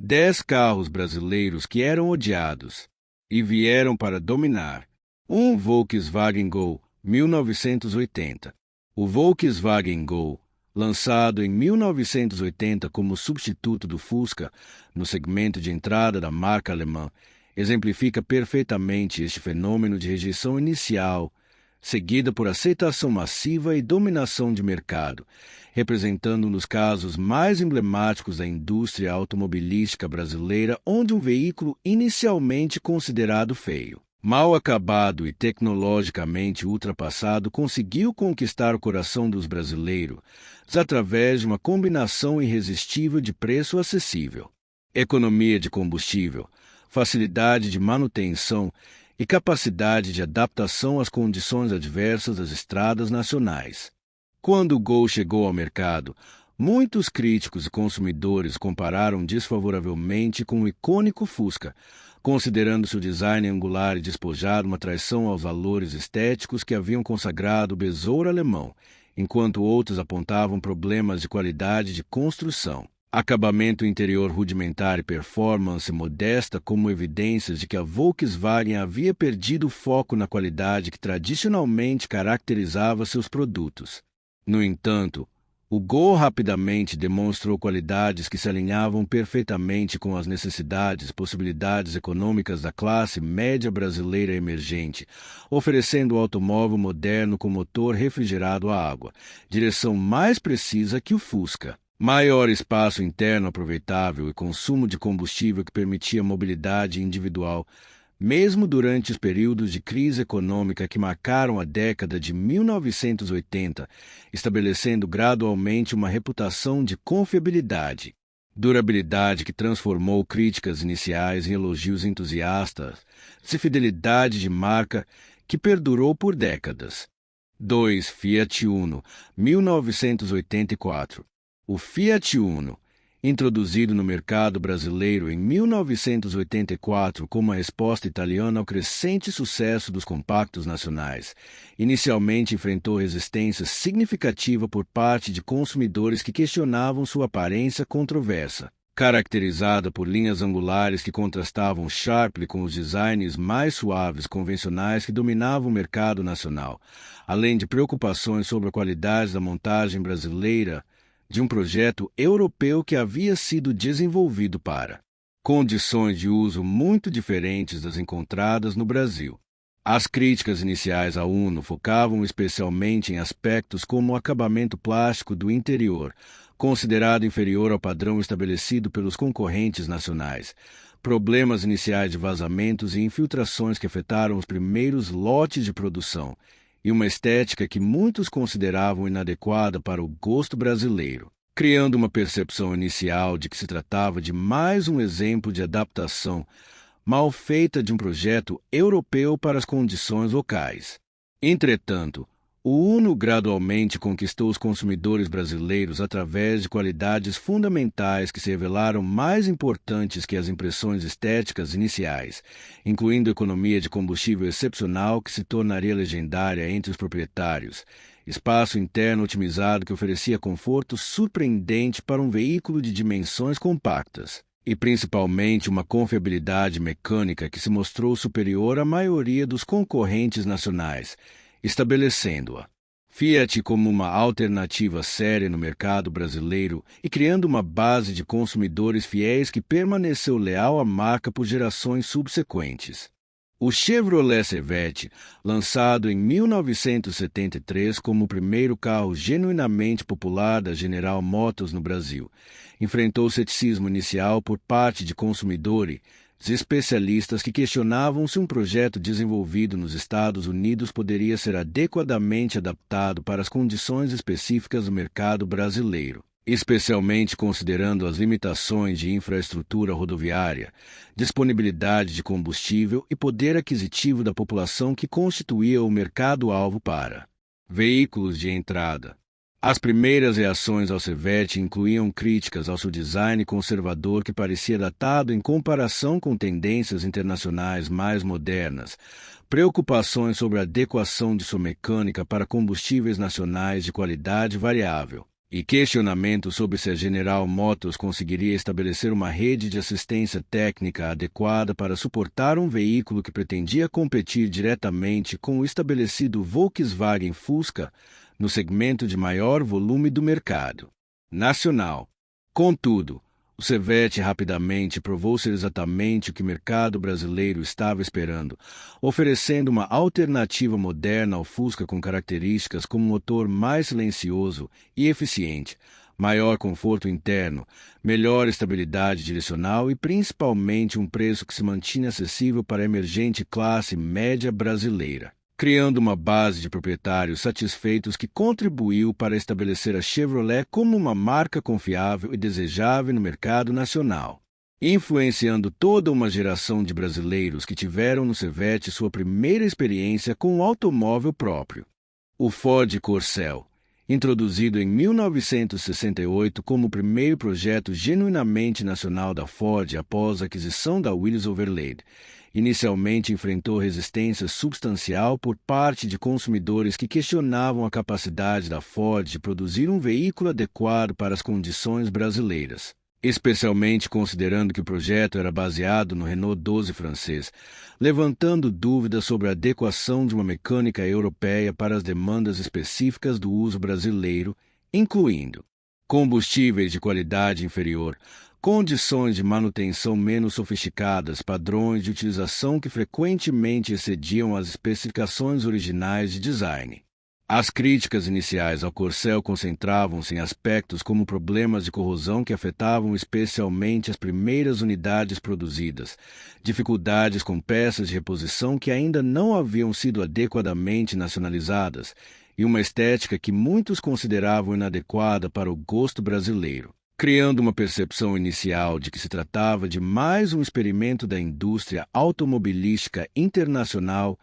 10 carros brasileiros que eram odiados e vieram para dominar. Volkswagen Gol, 1980. O Volkswagen Gol, lançado em 1980 como substituto do Fusca no segmento de entrada da marca alemã, exemplifica perfeitamente este fenômeno de rejeição inicial, seguida por aceitação massiva e dominação de mercado, representando um dos casos mais emblemáticos da indústria automobilística brasileira, onde um veículo inicialmente considerado feio, mal acabado e tecnologicamente ultrapassado conseguiu conquistar o coração dos brasileiros através de uma combinação irresistível de preço acessível, economia de combustível, facilidade de manutenção e capacidade de adaptação às condições adversas das estradas nacionais. Quando o Gol chegou ao mercado, muitos críticos e consumidores compararam desfavoravelmente com o icônico Fusca, considerando seu design angular e despojado uma traição aos valores estéticos que haviam consagrado o besouro alemão, enquanto outros apontavam problemas de qualidade de construção, acabamento interior rudimentar e performance modesta como evidências de que a Volkswagen havia perdido o foco na qualidade que tradicionalmente caracterizava seus produtos. No entanto, o Gol rapidamente demonstrou qualidades que se alinhavam perfeitamente com as necessidades e possibilidades econômicas da classe média brasileira emergente, oferecendo um automóvel moderno com motor refrigerado a água, direção mais precisa que o Fusca, maior espaço interno aproveitável e consumo de combustível que permitia mobilidade individual, mesmo durante os períodos de crise econômica que marcaram a década de 1980, estabelecendo gradualmente uma reputação de confiabilidade, durabilidade que transformou críticas iniciais em elogios entusiastas, e fidelidade de marca que perdurou por décadas. 2. Fiat Uno, 1984. O Fiat Uno, introduzido no mercado brasileiro em 1984 como a resposta italiana ao crescente sucesso dos compactos nacionais, inicialmente enfrentou resistência significativa por parte de consumidores que questionavam sua aparência controversa, caracterizada por linhas angulares que contrastavam sharply com os designs mais suaves convencionais que dominavam o mercado nacional, além de preocupações sobre a qualidade da montagem brasileira de um projeto europeu que havia sido desenvolvido para condições de uso muito diferentes das encontradas no Brasil. As críticas iniciais à Uno focavam especialmente em aspectos como o acabamento plástico do interior, considerado inferior ao padrão estabelecido pelos concorrentes nacionais, problemas iniciais de vazamentos e infiltrações que afetaram os primeiros lotes de produção, e uma estética que muitos consideravam inadequada para o gosto brasileiro, criando uma percepção inicial de que se tratava de mais um exemplo de adaptação mal feita de um projeto europeu para as condições locais. Entretanto, o Uno gradualmente conquistou os consumidores brasileiros através de qualidades fundamentais que se revelaram mais importantes que as impressões estéticas iniciais, incluindo economia de combustível excepcional que se tornaria legendária entre os proprietários, espaço interno otimizado que oferecia conforto surpreendente para um veículo de dimensões compactas, e principalmente uma confiabilidade mecânica que se mostrou superior à maioria dos concorrentes nacionais, estabelecendo-a Fiat como uma alternativa séria no mercado brasileiro e criando uma base de consumidores fiéis que permaneceu leal à marca por gerações subsequentes. O Chevrolet Corvette, lançado em 1973 como o primeiro carro genuinamente popular da General Motors no Brasil, enfrentou ceticismo inicial por parte de consumidores e especialistas que questionavam se um projeto desenvolvido nos Estados Unidos poderia ser adequadamente adaptado para as condições específicas do mercado brasileiro, especialmente considerando as limitações de infraestrutura rodoviária, disponibilidade de combustível e poder aquisitivo da população que constituía o mercado-alvo para veículos de entrada. As primeiras reações ao Corvette incluíam críticas ao seu design conservador que parecia datado em comparação com tendências internacionais mais modernas, preocupações sobre a adequação de sua mecânica para combustíveis nacionais de qualidade variável, e questionamentos sobre se a General Motors conseguiria estabelecer uma rede de assistência técnica adequada para suportar um veículo que pretendia competir diretamente com o estabelecido Volkswagen Fusca no segmento de maior volume do mercado nacional. Contudo, o Chevette rapidamente provou ser exatamente o que o mercado brasileiro estava esperando, oferecendo uma alternativa moderna ao Fusca com características como motor mais silencioso e eficiente, maior conforto interno, melhor estabilidade direcional e principalmente um preço que se mantinha acessível para a emergente classe média brasileira, criando uma base de proprietários satisfeitos que contribuiu para estabelecer a Chevrolet como uma marca confiável e desejável no mercado nacional, influenciando toda uma geração de brasileiros que tiveram no Chevette sua primeira experiência com um automóvel próprio. O Ford Corcel, introduzido em 1968 como o primeiro projeto genuinamente nacional da Ford após a aquisição da Willys Overland, inicialmente enfrentou resistência substancial por parte de consumidores que questionavam a capacidade da Ford de produzir um veículo adequado para as condições brasileiras, especialmente considerando que o projeto era baseado no Renault 12 francês, levantando dúvidas sobre a adequação de uma mecânica europeia para as demandas específicas do uso brasileiro, incluindo combustíveis de qualidade inferior, condições de manutenção menos sofisticadas, padrões de utilização que frequentemente excediam as especificações originais de design. As críticas iniciais ao Corcel concentravam-se em aspectos como problemas de corrosão que afetavam especialmente as primeiras unidades produzidas, dificuldades com peças de reposição que ainda não haviam sido adequadamente nacionalizadas e uma estética que muitos consideravam inadequada para o gosto brasileiro, criando uma percepção inicial de que se tratava de mais um experimento da indústria automobilística internacional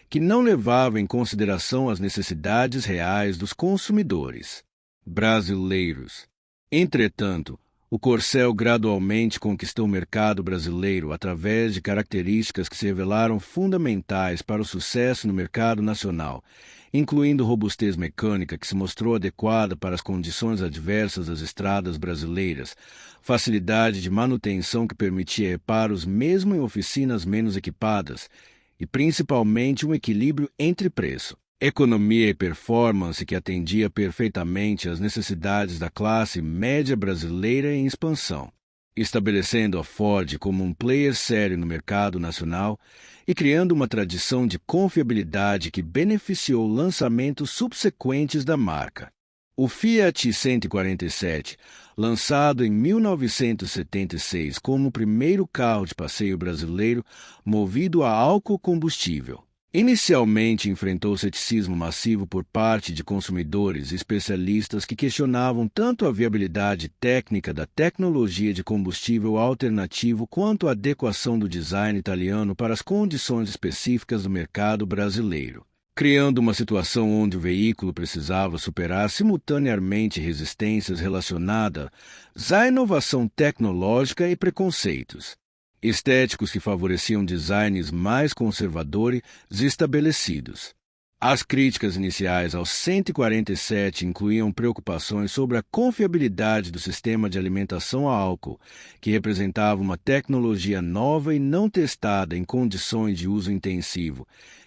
que não levava em consideração as necessidades reais dos consumidores brasileiros. Entretanto, o Corcel gradualmente conquistou o mercado brasileiro através de características que se revelaram fundamentais para o sucesso no mercado nacional, incluindo robustez mecânica que se mostrou adequada para as condições adversas das estradas brasileiras, facilidade de manutenção que permitia reparos mesmo em oficinas menos equipadas, e principalmente um equilíbrio entre preço, economia e performance que atendia perfeitamente às necessidades da classe média brasileira em expansão, estabelecendo a Ford como um player sério no mercado nacional e criando uma tradição de confiabilidade que beneficiou lançamentos subsequentes da marca. O Fiat 147, lançado em 1976 como o primeiro carro de passeio brasileiro movido a álcool combustível, inicialmente enfrentou ceticismo massivo por parte de consumidores e especialistas que questionavam tanto a viabilidade técnica da tecnologia de combustível alternativo quanto a adequação do design italiano para as condições específicas do mercado brasileiro, criando uma situação onde o veículo precisava superar simultaneamente resistências relacionadas à inovação tecnológica e preconceitos estéticos que favoreciam designs mais conservadores e estabelecidos. As críticas iniciais ao 147 incluíam preocupações sobre a confiabilidade do sistema de alimentação a álcool, que representava uma tecnologia nova e não testada em condições de uso intensivo,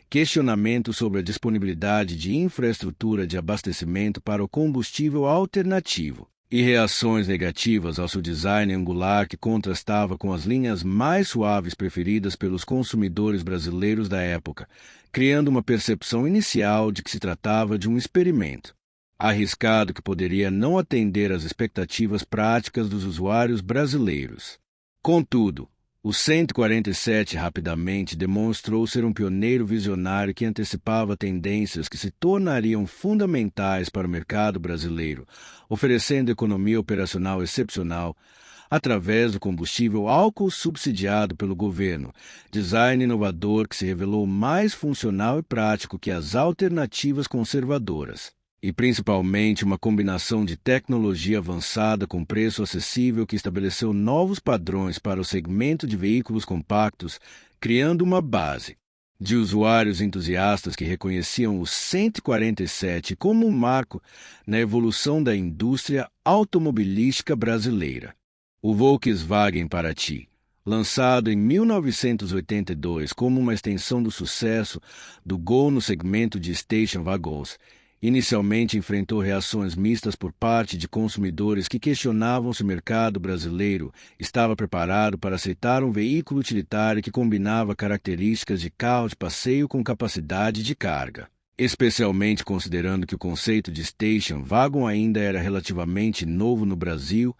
questionamentos sobre a disponibilidade de infraestrutura de abastecimento para o combustível alternativo, e reações negativas ao seu design angular que contrastava com as linhas mais suaves preferidas pelos consumidores brasileiros da época, criando uma percepção inicial de que se tratava de um experimento arriscado que poderia não atender às expectativas práticas dos usuários brasileiros. Contudo, o 147 rapidamente demonstrou ser um pioneiro visionário que antecipava tendências que se tornariam fundamentais para o mercado brasileiro, oferecendo economia operacional excepcional através do combustível álcool subsidiado pelo governo, design inovador que se revelou mais funcional e prático que as alternativas conservadoras, e principalmente uma combinação de tecnologia avançada com preço acessível que estabeleceu novos padrões para o segmento de veículos compactos, criando uma base de usuários entusiastas que reconheciam o 147 como um marco na evolução da indústria automobilística brasileira. O Volkswagen Paraty, lançado em 1982 como uma extensão do sucesso do Gol no segmento de station wagons, inicialmente enfrentou reações mistas por parte de consumidores que questionavam se o mercado brasileiro estava preparado para aceitar um veículo utilitário que combinava características de carro de passeio com capacidade de carga, especialmente considerando que o conceito de station wagon ainda era relativamente novo no Brasil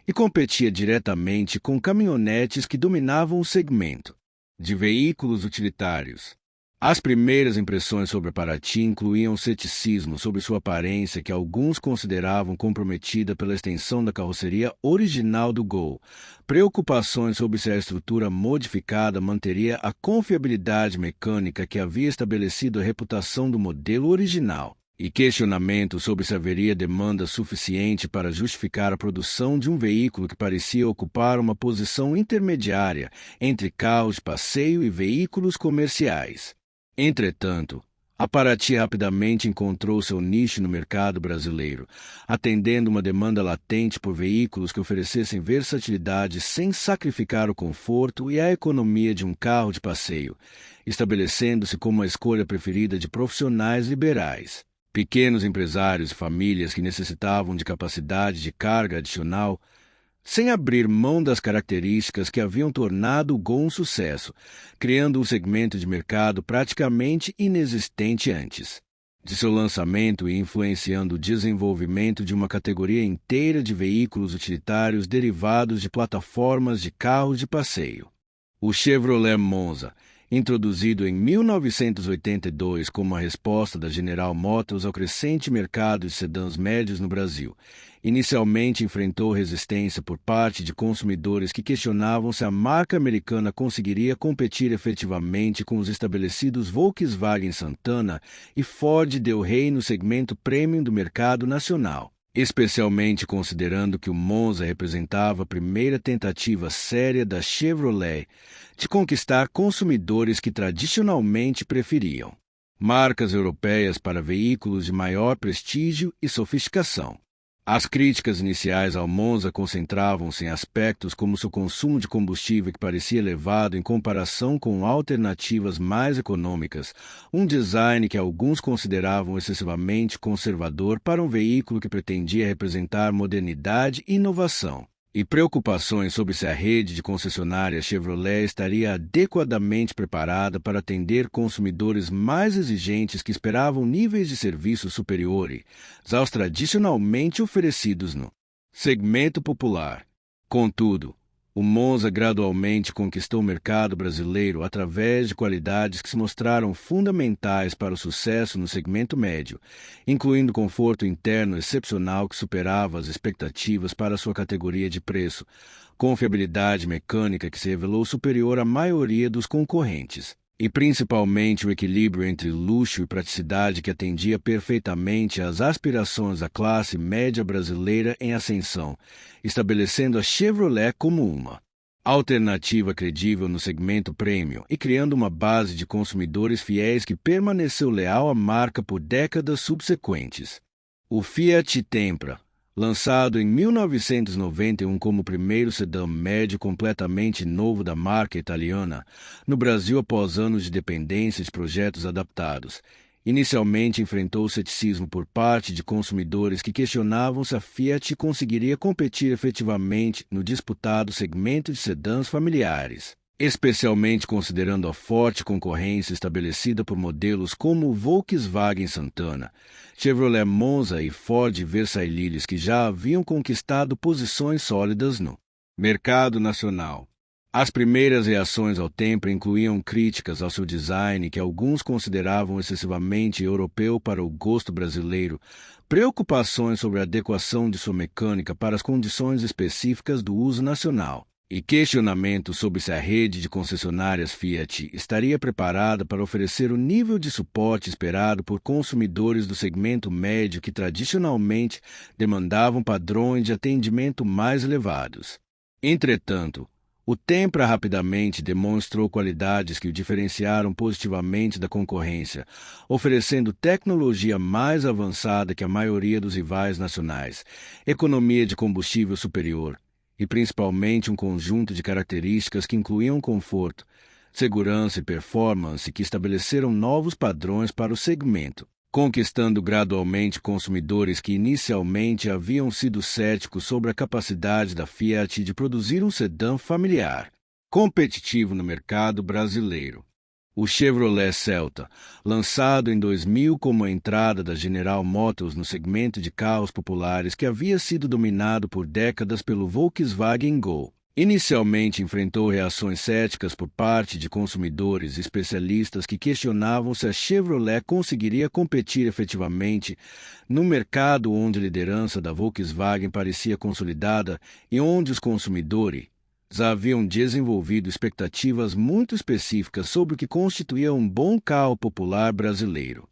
e competia diretamente com caminhonetes que dominavam o segmento de veículos utilitários. As primeiras impressões sobre a Paraty incluíam ceticismo sobre sua aparência, que alguns consideravam comprometida pela extensão da carroceria original do Gol, preocupações sobre se a estrutura modificada manteria a confiabilidade mecânica que havia estabelecido a reputação do modelo original, e questionamentos sobre se haveria demanda suficiente para justificar a produção de um veículo que parecia ocupar uma posição intermediária entre carros de passeio e veículos comerciais. Entretanto, a Paraty rapidamente encontrou seu nicho no mercado brasileiro, atendendo uma demanda latente por veículos que oferecessem versatilidade sem sacrificar o conforto e a economia de um carro de passeio, estabelecendo-se como a escolha preferida de profissionais liberais, pequenos empresários e famílias que necessitavam de capacidade de carga adicional, sem abrir mão das características que haviam tornado o Gol um sucesso, criando um segmento de mercado praticamente inexistente antes de seu lançamento e influenciando o desenvolvimento de uma categoria inteira de veículos utilitários derivados de plataformas de carros de passeio. O Chevrolet Monza, introduzido em 1982 como a resposta da General Motors ao crescente mercado de sedãs médios no Brasil, inicialmente enfrentou resistência por parte de consumidores que questionavam se a marca americana conseguiria competir efetivamente com os estabelecidos Volkswagen Santana e Ford Del Rey no segmento premium do mercado nacional, especialmente considerando que o Monza representava a primeira tentativa séria da Chevrolet de conquistar consumidores que tradicionalmente preferiam marcas europeias para veículos de maior prestígio e sofisticação. As críticas iniciais ao Monza concentravam-se em aspectos como seu consumo de combustível, que parecia elevado em comparação com alternativas mais econômicas, um design que alguns consideravam excessivamente conservador para um veículo que pretendia representar modernidade e inovação, e preocupações sobre se a rede de concessionárias Chevrolet estaria adequadamente preparada para atender consumidores mais exigentes que esperavam níveis de serviço superiores aos tradicionalmente oferecidos no segmento popular. Contudo, o Monza gradualmente conquistou o mercado brasileiro através de qualidades que se mostraram fundamentais para o sucesso no segmento médio, incluindo conforto interno excepcional que superava as expectativas para sua categoria de preço, confiabilidade mecânica que se revelou superior à maioria dos concorrentes, e principalmente o equilíbrio entre luxo e praticidade que atendia perfeitamente às aspirações da classe média brasileira em ascensão, estabelecendo a Chevrolet como uma alternativa credível no segmento premium e criando uma base de consumidores fiéis que permaneceu leal à marca por décadas subsequentes. O Fiat Tempra, lançado em 1991 como o primeiro sedã médio completamente novo da marca italiana, no Brasil após anos de dependência de projetos adaptados, inicialmente enfrentou ceticismo por parte de consumidores que questionavam se a Fiat conseguiria competir efetivamente no disputado segmento de sedãs familiares, especialmente considerando a forte concorrência estabelecida por modelos como o Volkswagen Santana, Chevrolet Monza e Ford Versailles, que já haviam conquistado posições sólidas no mercado nacional. As primeiras reações ao Tempra incluíam críticas ao seu design, que alguns consideravam excessivamente europeu para o gosto brasileiro, preocupações sobre a adequação de sua mecânica para as condições específicas do uso nacional, e questionamentos sobre se a rede de concessionárias Fiat estaria preparada para oferecer o nível de suporte esperado por consumidores do segmento médio que tradicionalmente demandavam padrões de atendimento mais elevados. Entretanto, O Tempra rapidamente demonstrou qualidades que o diferenciaram positivamente da concorrência, oferecendo tecnologia mais avançada que a maioria dos rivais nacionais, economia de combustível superior e principalmente um conjunto de características que incluíam conforto, segurança e performance que estabeleceram novos padrões para o segmento, conquistando gradualmente consumidores que inicialmente haviam sido céticos sobre a capacidade da Fiat de produzir um sedã familiar, competitivo no mercado brasileiro. O Chevrolet Celta, lançado em 2000 como a entrada da General Motors no segmento de carros populares que havia sido dominado por décadas pelo Volkswagen Gol, inicialmente enfrentou reações céticas por parte de consumidores e especialistas que questionavam se a Chevrolet conseguiria competir efetivamente no mercado onde a liderança da Volkswagen parecia consolidada e onde os consumidores haviam desenvolvido expectativas muito específicas sobre o que constituía um bom carro popular brasileiro.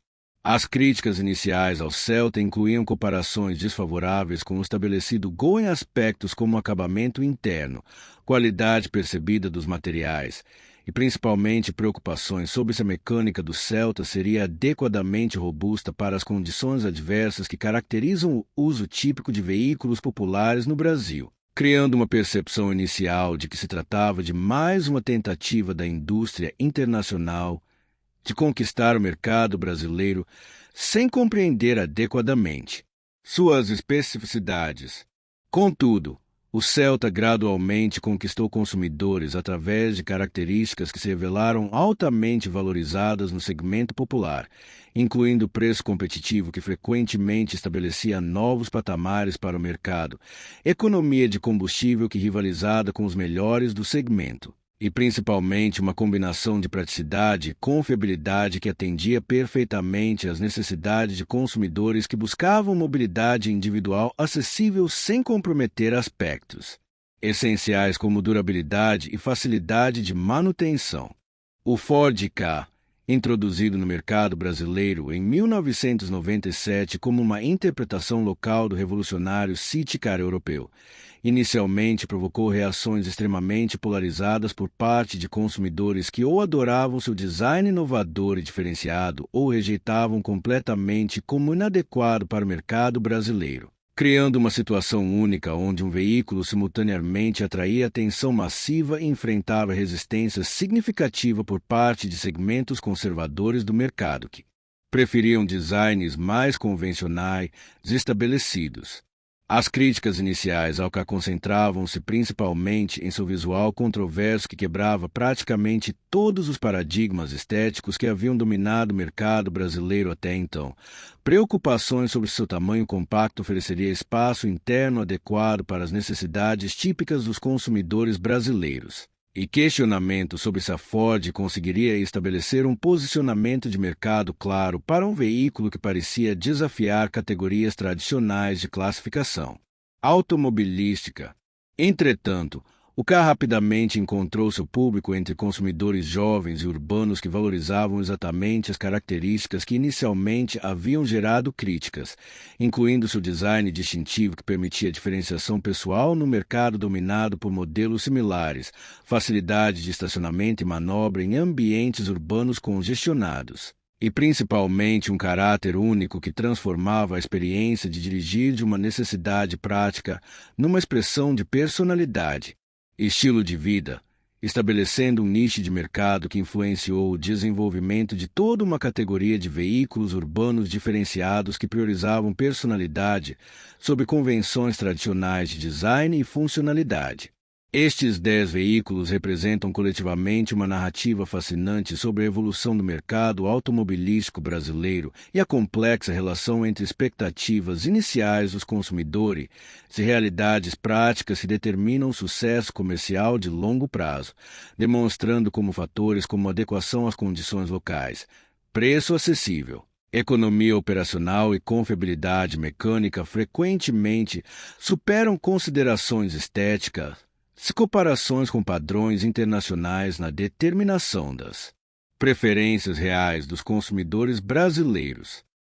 As críticas iniciais ao Celta incluíam comparações desfavoráveis com o estabelecido Gol em aspectos como acabamento interno, qualidade percebida dos materiais e principalmente preocupações sobre se a mecânica do Celta seria adequadamente robusta para as condições adversas que caracterizam o uso típico de veículos populares no Brasil, criando uma percepção inicial de que se tratava de mais uma tentativa da indústria internacional de conquistar o mercado brasileiro sem compreender adequadamente suas especificidades. Contudo, o Celta gradualmente conquistou consumidores através de características que se revelaram altamente valorizadas no segmento popular, incluindo preço competitivo que frequentemente estabelecia novos patamares para o mercado, economia de combustível que rivalizava com os melhores do segmento, e principalmente uma combinação de praticidade e confiabilidade que atendia perfeitamente às necessidades de consumidores que buscavam mobilidade individual acessível sem comprometer aspectos essenciais como durabilidade e facilidade de manutenção. O Ford Ka, introduzido no mercado brasileiro em 1997 como uma interpretação local do revolucionário City Car europeu, inicialmente provocou reações extremamente polarizadas por parte de consumidores que ou adoravam seu design inovador e diferenciado ou rejeitavam completamente como inadequado para o mercado brasileiro, criando uma situação única onde um veículo simultaneamente atraía atenção massiva e enfrentava resistência significativa por parte de segmentos conservadores do mercado que preferiam designs mais convencionais estabelecidos. As críticas iniciais ao Ka concentravam-se principalmente em seu visual controverso que quebrava praticamente todos os paradigmas estéticos que haviam dominado o mercado brasileiro até então. Preocupações sobre seu tamanho compacto ofereceria espaço interno adequado para as necessidades típicas dos consumidores brasileiros. E questionamento sobre se a Ford conseguiria estabelecer um posicionamento de mercado claro para um veículo que parecia desafiar categorias tradicionais de classificação automobilística. Entretanto, o Ka rapidamente encontrou seu público entre consumidores jovens e urbanos que valorizavam exatamente as características que inicialmente haviam gerado críticas, incluindo seu design distintivo que permitia diferenciação pessoal no mercado dominado por modelos similares, facilidade de estacionamento e manobra em ambientes urbanos congestionados, e principalmente um caráter único que transformava a experiência de dirigir de uma necessidade prática numa expressão de personalidade. Estilo de vida, estabelecendo um nicho de mercado que influenciou o desenvolvimento de toda uma categoria de veículos urbanos diferenciados que priorizavam personalidade sobre convenções tradicionais de design e funcionalidade. Estes 10 veículos representam coletivamente uma narrativa fascinante sobre a evolução do mercado automobilístico brasileiro e a complexa relação entre expectativas iniciais dos consumidores e realidades práticas que determinam o sucesso comercial de longo prazo, demonstrando como fatores como adequação às condições locais, preço acessível, economia operacional e confiabilidade mecânica frequentemente superam considerações estéticas e comparações com padrões internacionais na determinação das preferências reais dos consumidores brasileiros.